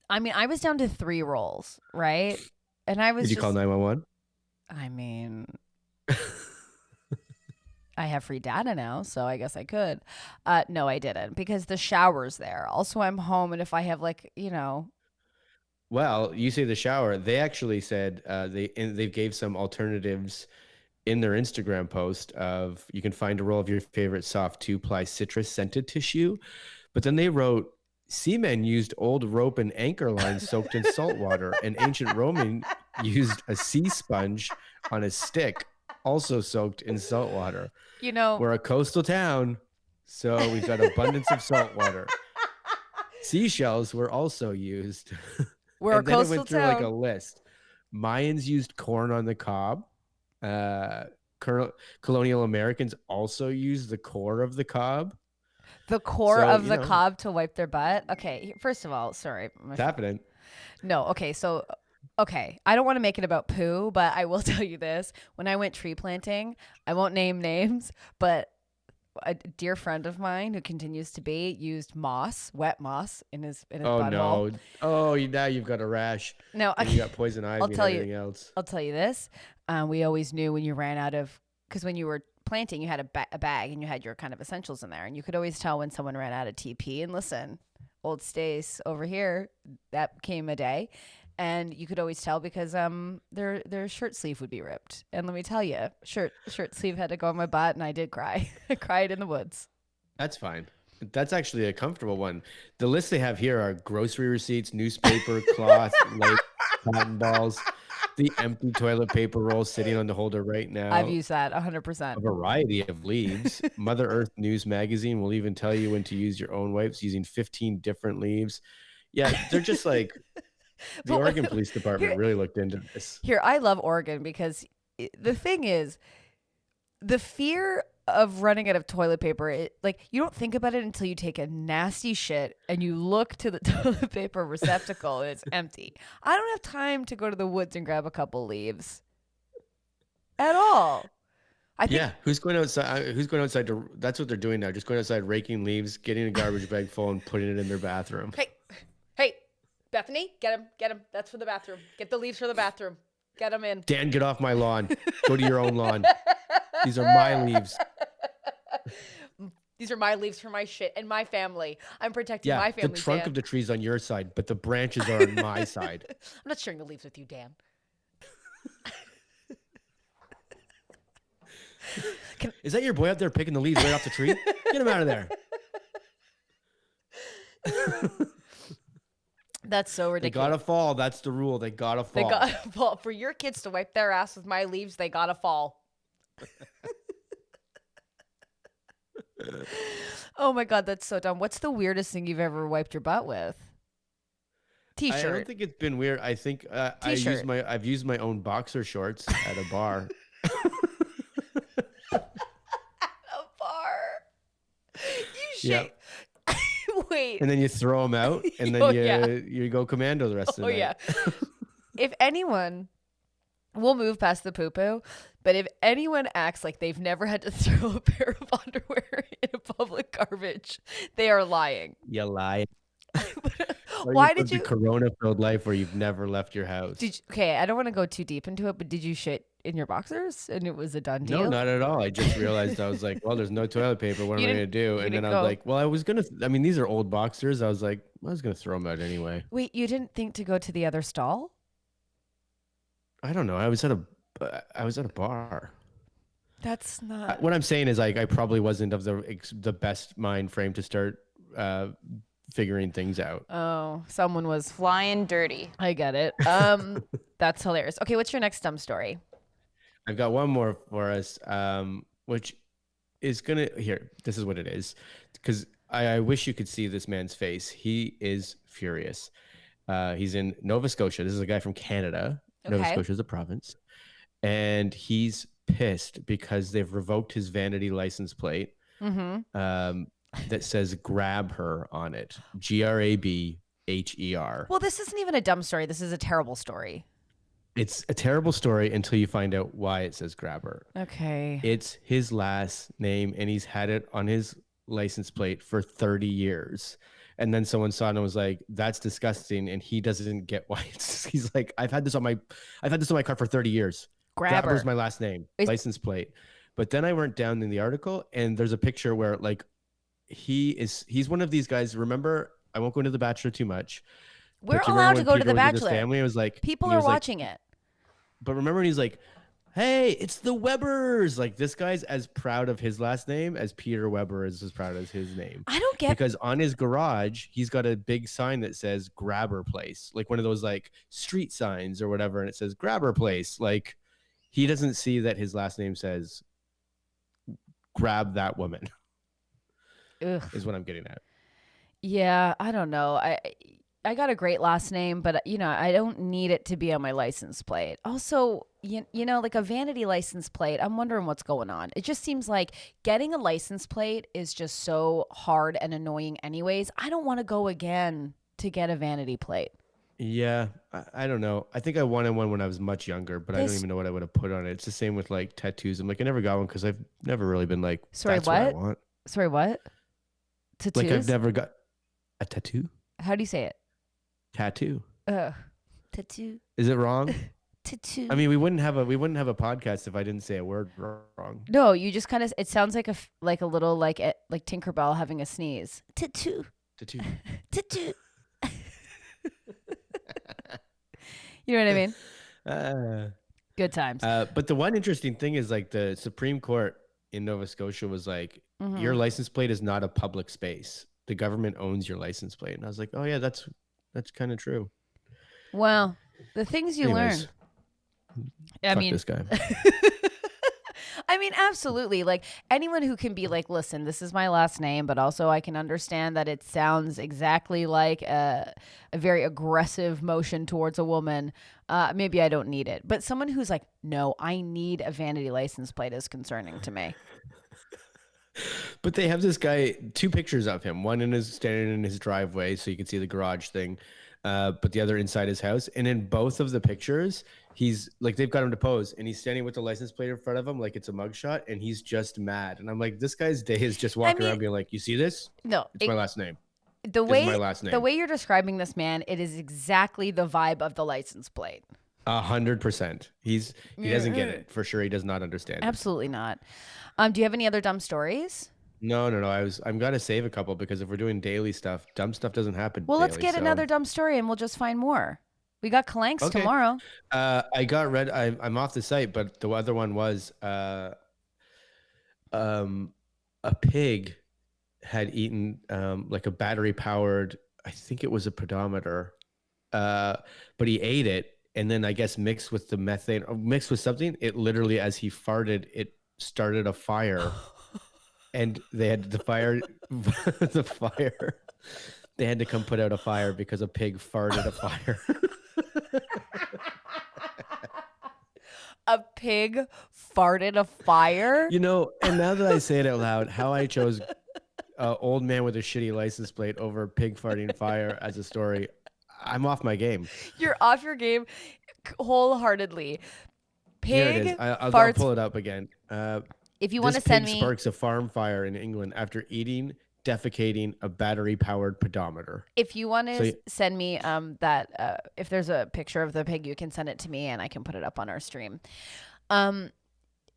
I mean, I was down to 3 rolls, right? And I was Did you call 911? I mean, I have free data now, so I guess I could. No, I didn't because the shower's there. Also, I'm home, and if I have Well, you say the shower. They actually said they gave some alternatives in their Instagram post of you can find a roll of your favorite soft 2-ply citrus scented tissue, but then they wrote seamen used old rope and anchor lines soaked in salt water, and ancient Roman used a sea sponge on a stick, also soaked in salt water. We're a coastal town, so we've got abundance of salt water. Seashells were also used. We're and a then coastal it went through town. like a list. Mayans used corn on the cob. Colonial Americans also used the core of the cob. The core of the cob to wipe their butt? Okay, first of all, sorry. It's happening. No, okay, so, I don't want to make it about poo, but I will tell you this. When I went tree planting, I won't name names, but a dear friend of mine who continues to be used wet moss in his butthole. No! Oh, now you've got a rash. No, you got poison ivy and everything else. I'll tell you this. We always knew when you ran out of, because when you were planting, you had a bag and you had your kind of essentials in there, and you could always tell when someone ran out of TP. And listen, old Stace over here, that came a day. And you could always tell because their shirt sleeve would be ripped. And let me tell you, shirt sleeve had to go on my butt, and I did cry. I cried in the woods. That's fine. That's actually a comfortable one. The list they have here are grocery receipts, newspaper, cloth, lace, cotton balls. The empty toilet paper roll sitting on the holder right now. I've used that A 100%. variety of leaves. Mother Earth News Magazine will even tell you when to use your own wipes using 15 different leaves. Yeah, they're just like the But- Oregon Police Department Here- really looked into this. Here, I love Oregon because the thing is, the fear of running out of toilet paper, like you don't think about it until you take a nasty shit and you look to the toilet paper receptacle and it's empty. I don't have time to go to the woods and grab a couple leaves at all. I think Yeah, who's going outside? Who's going outside to? That's what they're doing now. Just going outside, raking leaves, getting a garbage bag full, and putting it in their bathroom. Hey, Bethany, get him. That's for the bathroom. Get the leaves for the bathroom. Get them in. Dan, get off my lawn. Go to your own lawn. These are my leaves. These are my leaves for my shit and my family. I'm protecting Yeah, my the family. trunk Dan. of the tree's on your side, but the branches are on my side. I'm not sharing the leaves with you, Dan. Is that your boy out there picking the leaves right off the tree? Get him out of there. That's so They ridiculous. gotta fall. That's the rule. They gotta fall. They gotta fall. For your kids to wipe their ass with my leaves, they gotta fall. Oh my God, that's so dumb. What's the weirdest thing you've ever wiped your butt with? I don't T-shirt. think it's been weird. I think T-shirt. I've used my own boxer shorts at a bar. A bar. You shit. Yep. Wait. And then you throw them out, and then Oh, you yeah. you go commando the rest of the Oh night. yeah. If anyone, we'll move past the poo-poo, but if anyone acts like they've never had to throw a pair of underwear in a public garbage, they are lying. You lie. Or Why you've did lived you? a Corona-filled life where you've never left your house? Okay, I don't want to go too deep into it, but did you shit in your boxers and it was a done deal? No, not at all. I just realized I was like, well, there's no toilet paper. What You am I gonna didn't- do? you And then didn't I go- was like, well, I was gonna. I mean, these are old boxers. I was like, I was gonna throw them out anyway. Wait, you didn't think to go to the other stall? I don't know. I was at a bar. That's not. What I'm saying is, like, I probably wasn't of the best mind frame to start figuring things out. Oh, someone was. Flying dirty. I get it. That's hilarious. Okay, what's your next dumb story? I've got one more for us, which is gonna here. This is what it is, because I wish you could see this man's face. He is furious. He's in Nova Scotia. This is a guy from Canada. Nova Okay. Scotia is a province, and he's pissed because they've revoked his vanity license plate Mm-hmm. that says "grab her" on it. GRABHER. Well, this isn't even a dumb story. This is a terrible story. It's a terrible story until you find out why it says "grab her." Okay. It's his last name, and he's had it on his license plate for 30 years. And then someone saw it and was like, "That's disgusting." And he doesn't get why he's like, "I've had this on my car for 30 years. Grabber. Grabber's my last name, Is- license plate." But then I went down in the article, and there's a picture where like he's one of these guys. Remember, I won't go into The Bachelor too much. We're but you allowed remember to when go to Peter The was with his Bachelor. Family, it was like People he are was like- watching it. but remember when he's like, "Hey, it's the Webbers." Like, this guy's as proud of his last name as Peter Weber is as proud as his name. I don't get. Because on his garage, he's got a big sign that says "Grabber Place," like one of those like street signs or whatever, and it says "Grabber Place." Like, he doesn't see that his last name says "Grab that woman." Ugh. Is what I'm getting at. Yeah, I don't know. I got a great last name, but I don't need it to be on my license plate. Also, you know, like a vanity license plate, I'm wondering what's going on. It just seems like getting a license plate is just so hard and annoying anyways. I don't want to go again to get a vanity plate. Yeah, I don't know. I think I wanted one when I was much younger, but I don't This- even know what I would have put on it. It's the same with like tattoos. I'm like, I never got one because I've never really been like, Sorry, that's what I what? want. Sorry, what? Tattoos? Like, I've never got a tattoo. How do you say it? Tattoo. Tattoo. Is it wrong? Tattoo. I mean, we wouldn't have a podcast if I didn't say a word wrong. No, you just kind of. It sounds like a little like Tinkerbell having a sneeze. Tattoo. Tattoo. Tattoo. You know what I mean? Good times. But the one interesting thing is like the Supreme Court in Nova Scotia was like, Mm-hmm. your license plate is not a public space. The government owns your license plate. And I was like, oh yeah, that's kind of true. Well, the things you Anyways, learn. I Fuck mean, this guy. I mean, absolutely. Like anyone who can be like, listen, this is my last name, but also I can understand that it sounds exactly like a very aggressive motion towards a woman. Maybe I don't need it. But someone who's like, no, I need a vanity license plate is concerning to me. But they have this guy, 2 pictures of him. One in his standing in his driveway, so you can see the garage thing, but the other inside his house. And in both of the pictures, he's like, they've got him to pose, and he's standing with the license plate in front of him, like it's a mugshot, and he's just mad. And I'm like, this guy's day is just walking around being like, you see this? No, It's my last name. The This is my last name. the way you're describing this man, it is exactly the vibe of the license plate. 100%. He doesn't get it for sure. He does not understand. Absolutely not. Do you have any other dumb stories? No. I'm gonna save a couple because if we're doing daily stuff, dumb stuff doesn't happen. Well, let's daily, get so. another dumb story and we'll just find more. We got Calanks Okay. tomorrow. I got read. I'm off the site, but the other one was a pig had eaten like a battery powered. I think it was a pedometer, but he ate it. And then I guess mixed with the methane, or mixed with something, it literally, as he farted, it started a fire. And they had the fire, they had to come put out a fire because a pig farted a fire. A pig farted a fire? You know, and now that I say it out loud, how I chose old man with a shitty license plate over pig farting fire as a story, I'm off my game. You're off your game wholeheartedly. Here it Pig is. I'll farts. pull it up again. If you want to This send pig me, sparks a farm fire in England after eating, defecating a battery-powered pedometer. if you want to So send me that if there's a picture of the pig, you can send it to me and I can put it up on our stream.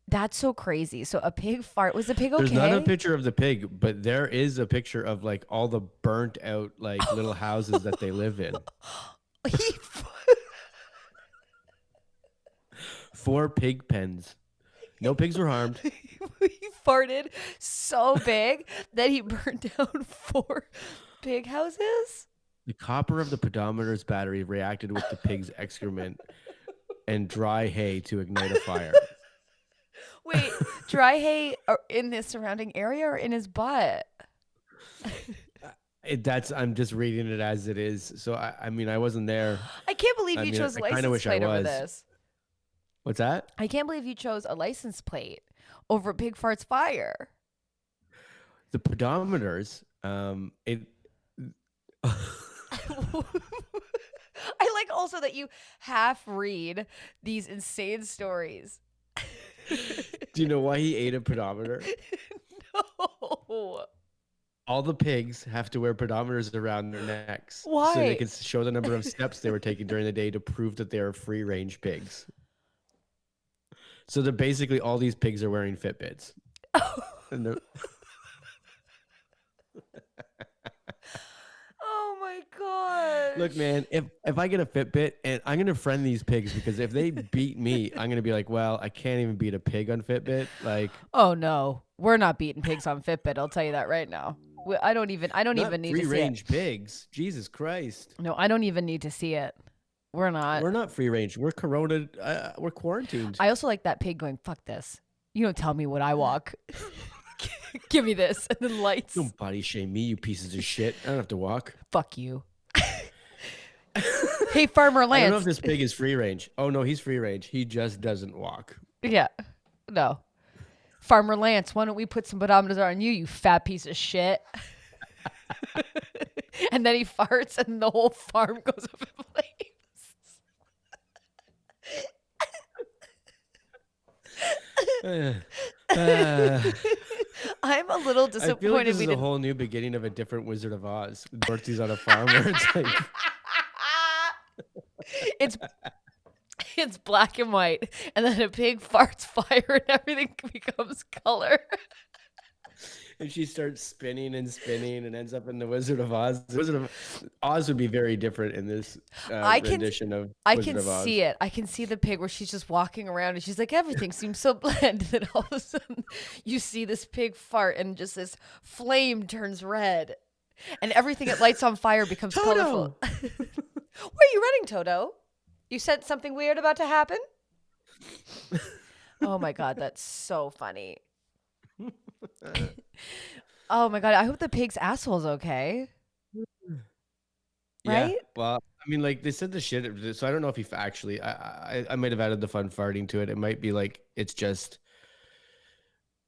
That's so crazy. So a pig fart. Was the pig okay? There's not a picture of the pig, but there is a picture of like all the burnt out like little houses that they live in. 4 pig pens. No pigs were harmed. He farted so big that he burned down 4 pig houses. The copper of the pedometer's battery reacted with the pig's excrement and dry hay to ignite a fire. Wait, dry hay in the surrounding area or in his butt? I'm just reading it as it is. So I mean, I wasn't there. I can't believe I you mean, chose I kinda license wish I plate over was. this. What's that? I can't believe you chose a license plate over pig farts fire. The pedometers, it. I like also that you half read these insane stories. Do you know why he ate a pedometer? No. All the pigs have to wear pedometers around their necks. Why? So they can show the number of steps they were taking during the day to prove that they are free range pigs. So they're basically all these pigs are wearing Fitbits. And they're- Oh my god. Look, man, if I get a Fitbit, and I'm gonna friend these pigs because if they beat me, I'm gonna be like, well, I can't even beat a pig on Fitbit. Like, Oh no, we're not beating pigs on Fitbit. I'll tell you that right now. I don't even need to free see range it. pigs. Jesus Christ. No, I don't even need to see it. We're not. We're not free range. We're corona. We're quarantined. I also like that pig going, fuck this. You don't tell me what I walk. Give me this. And then lights. Don't body shame me, you pieces of shit. I don't have to walk. Fuck you. Hey, Farmer I don't know if Lance. this pig is free range. Oh no, he's free range. He just doesn't walk. Yeah. No. Farmer Lance, why don't we put some pedometers on you, you fat piece of shit? And then he farts and the whole farm goes up in flames. I'm a little I feel like disappointed this we is a didn't. whole new beginning of a different Wizard of Oz. Dorothy's on a farm where it's like, It's black and white, and then a pig farts fire, and everything becomes color. and she starts spinning and spinning and ends up in the Wizard of Oz. The Wizard of Oz would be very different in this rendition of I Wizard can of Oz. see it. I can see the pig where she's just walking around and she's like, everything seems so bland. And then all of a sudden, you see this pig fart and just this flame turns red. And everything it lights on fire becomes Toto! colorful. Where are you running, Toto? You said something weird about to happen? Oh my God, that's so funny. Oh my God, I hope the pig's asshole's okay. Yeah. Right? Well, I mean, like they said the shit. So I don't know if he actually. I might have added the fun farting to it. It might be like it's just.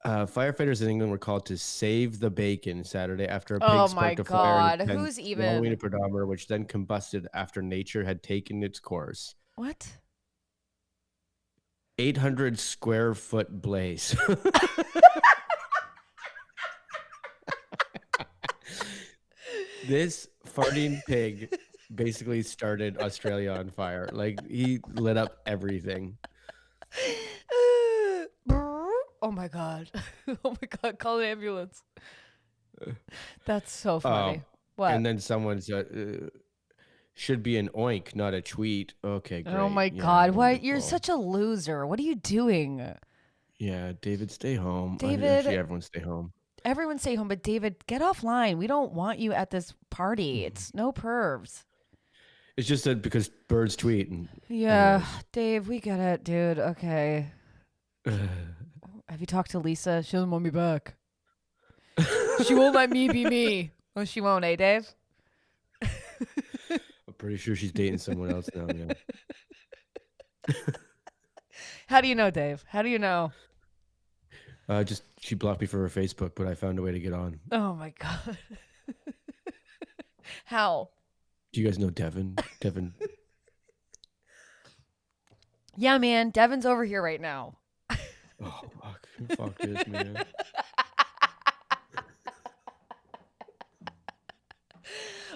Firefighters in England were called to save the bacon Saturday after a Oh pig my sparked a fire in a God, pen, who's swallowing a even? pedometer, which then combusted after nature had taken its course. What? 800 square foot blaze. This farting pig basically started Australia on fire. Like he lit up everything. Oh my God. Oh my God, call an ambulance. That's so funny. What? And then someone's should be an oink, not a tweet. Okay, great. Oh my Yeah, God, what? You're wonderful. such a loser. What are you doing? Yeah, David, stay home. David, Actually, everyone stay home. everyone stay home, but David, get offline. We don't want you at this party. Mhm. It's no pervs. It's just that because birds tweet. And Yeah, Dave, we get it, dude. Okay. Have you talked to Lisa? She doesn't want me back. She won't let me be me. Oh, she won't, eh, Dave? I'm pretty sure she's dating someone else now. Yeah. How do you know, Dave? How do you know? Just she blocked me for her Facebook, but I found a way to get on. Oh my God. How? Do you guys know Devin? Devin. Yeah, man. Devin's over here right now. Oh fuck this, man.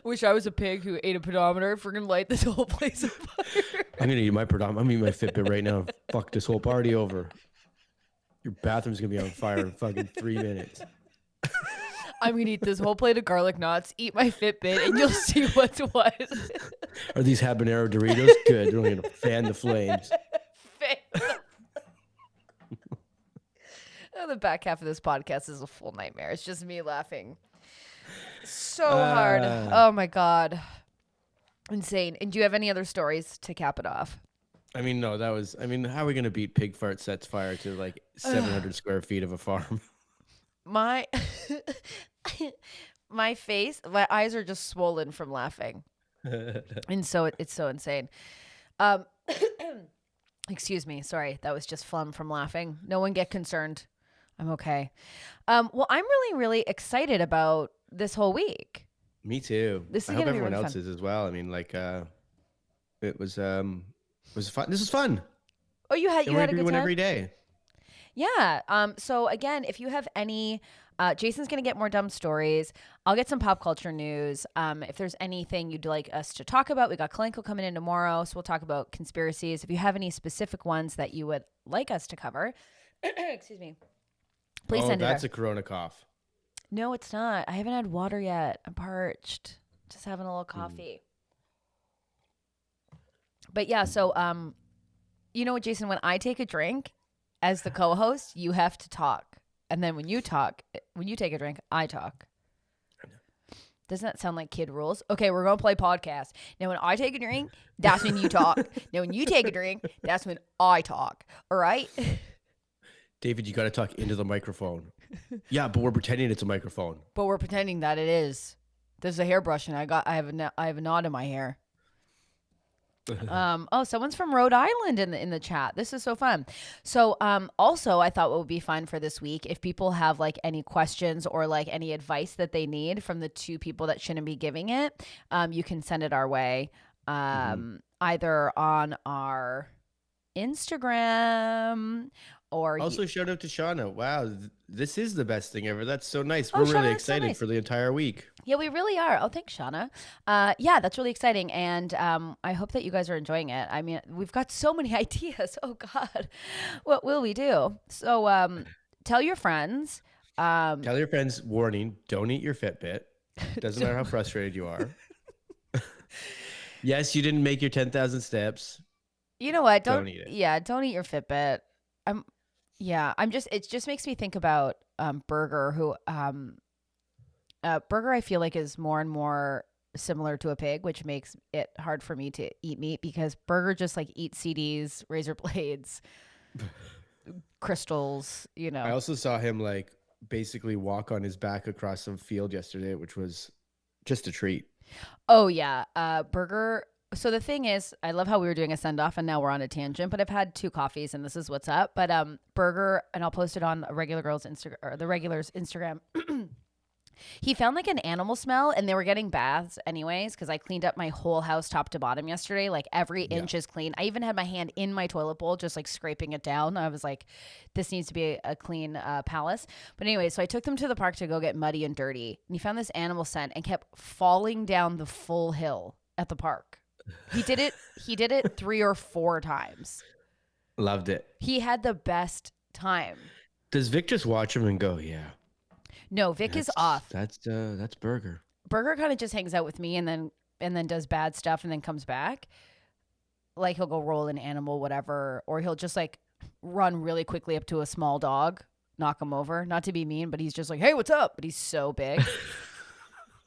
Wish I was a pig who ate a pedometer. If we're gonna light this whole place on fire. I'm gonna eat my pedometer. I'm gonna eat my Fitbit right now. Fuck this whole party over. Your bathroom's gonna be on fire in fucking 3 minutes. I'm gonna eat this whole plate of garlic knots, eat my Fitbit, and you'll see what's what. Are these habanero Doritos? Good. They're only gonna fan the flames. Oh, the back half of this podcast is a full nightmare. It's just me laughing so hard. Oh my God. Insane. And do you have any other stories to cap it off? I mean, no, that was. I mean, how are we gonna beat pig fart sets fire to like 700 square feet of a farm? My my face, my eyes are just swollen from laughing. And so it's so insane. Excuse me. Sorry. That was just phlegm from laughing. No one get concerned. I'm okay. Well, I'm really, really excited about this whole week. Me too. This is I hope gonna be everyone really else fun. is as well. I mean, like, it was fun. This is fun. Oh, you had a good one time? every day. Yeah. So again, if you have any, Jason's gonna get more dumb stories. I'll get some pop culture news. If there's anything you'd like us to talk about, we got Kalenko coming in tomorrow, so we'll talk about conspiracies. If you have any specific ones that you would like us to cover, excuse me, please send it. That's a Corona cough. No, it's not. I haven't had water yet. I'm parched. Just having a little coffee. But yeah, so you know what, Jason? When I take a drink, as the co-host, you have to talk, and then when you take a drink, I talk. Doesn't that sound like kid rules? Okay, we're gonna play podcast. Now, when I take a drink, that's when you talk. Now, when you take a drink, that's when I talk. All right? David, you got to talk into the microphone. Yeah, but we're pretending it's a microphone. But we're pretending that it is. There's a hairbrush, and I have a knot in my hair. Oh, someone's from Rhode Island in the chat. This is so fun. So, also I thought what would be fun for this week, if people have like any questions or like any advice that they need from the two people that shouldn't be giving it, you can send it our way, either on our Instagram or Also, shout out to Shauna. Wow, this is the best thing ever. That's so nice. Oh, We're Shauna, really that's so excited nice. for the entire week. Yeah, we really are. Oh, thanks, Shauna. Yeah, that's really exciting. And I hope that you guys are enjoying it. I mean, we've got so many ideas. Oh, God. What will we do? So tell your friends. Tell your friends, warning, don't eat your Fitbit. Doesn't matter how frustrated you are. Yes, you didn't make your 10,000 steps. You know what? Don't eat it. Yeah, don't eat your Fitbit. It just makes me think about Burger, who Burger I feel like is more and more similar to a pig, which makes it hard for me to eat meat because Burger just like eats CDs, razor blades, crystals, you I know. also saw him like basically walk on his back across some field yesterday, which was just a treat. Oh yeah, Burger. So the thing is, I love how we were doing a send off and now we're on a tangent. But I've had 2 coffees and this is what's up. But Burger, and I'll post it on a regular girl's Instagram or the regular's Instagram. He found like an animal smell and they were getting baths anyways because I cleaned up my whole house top to bottom yesterday. Like every inch is clean. I even had my hand in my toilet bowl just like scraping it down. I was like, this needs to be a clean palace. But anyway, so I took them to the park to go get muddy and dirty. And he found this animal scent and kept falling down the full hill at the park. He did it 3 or 4 times. Loved it. He had the best time. Does Vic just watch him and go, yeah? No, Vic is off. That's Burger. Burger kind of just hangs out with me and then does bad stuff and then comes back. Like he'll go roll an animal, whatever, or he'll just like run really quickly up to a small dog, knock him over. Not to be mean, but he's just like, "Hey, what's up?" But he's so big.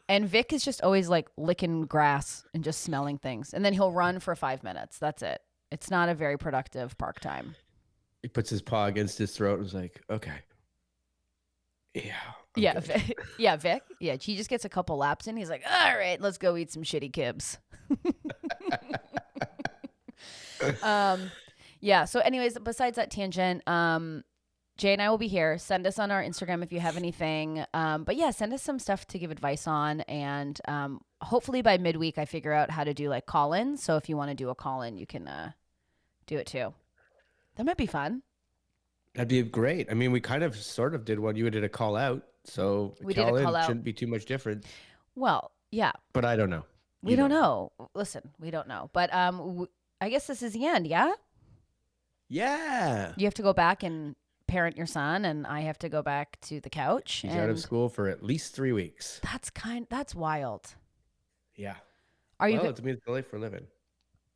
And Vic is just always like licking grass and just smelling things, and then he'll run for 5 minutes. That's it. It's not a very productive park time. He puts his paw against his throat and is like, okay. Yeah. Yeah, Vic. Yeah, Vic. Yeah, he just gets a couple laps in. He's like, all right, let's go eat some shitty kibs. Yeah. So, anyways, besides that tangent, Jay and I will be here. Send us on our Instagram if you have anything. But yeah, send us some stuff to give advice on, and hopefully by midweek I figure out how to do like call-in. So if you want to do a call-in, you can do it too. That might be fun. That'd be great. I mean, we kind of sort of did one. You did a call out, so We did a call out. Shouldn't be too much different. Well, yeah. But I don't know. We don't know. Listen, we don't know. But I guess this is the end, yeah? Yeah. You have to go back and parent your son, and I have to go back to the couch. He's out of school for at least 3 weeks. That's wild. Yeah. It's a life for a living.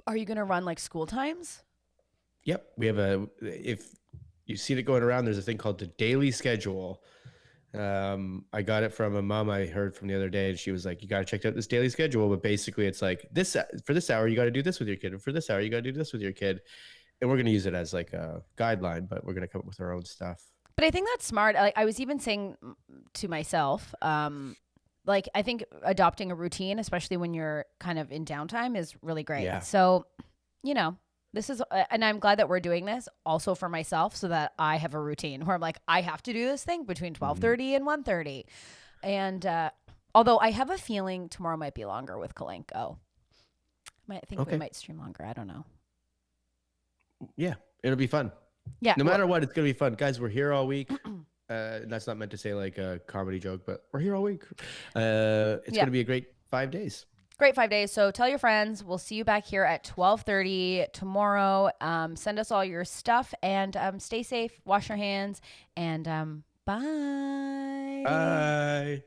Are you going to run like school times? Yep. We have if you've seen it going around, there's a thing called the daily schedule. I got it from a mom I heard from the other day, and she was like, you got to check out this daily schedule. But basically it's like for this hour, you got to do this with your kid. And for this hour, you got to do this with your kid. And we're going to use it as like a guideline, but we're going to come up with our own stuff. But I think that's smart. Like I was even saying to myself, like I think adopting a routine, especially when you're kind of in downtime, is really great. Yeah. So, this is, and I'm glad that we're doing this also for myself so that I have a routine where I'm like, I have to do this thing between 12:30 and 1:30. And although I have a feeling tomorrow might be longer with Kalenko. I think we might stream longer. I don't know. Yeah, it'll be fun. Yeah. No matter what, it's going to be fun. Guys, we're here all week. That's not meant to say like a comedy joke, but we're here all week. It's going to be a great 5 days. Great 5 days. So tell your friends. We'll see you back here at 12:30 tomorrow. Send us all your stuff and stay safe. Wash your hands and bye. Bye.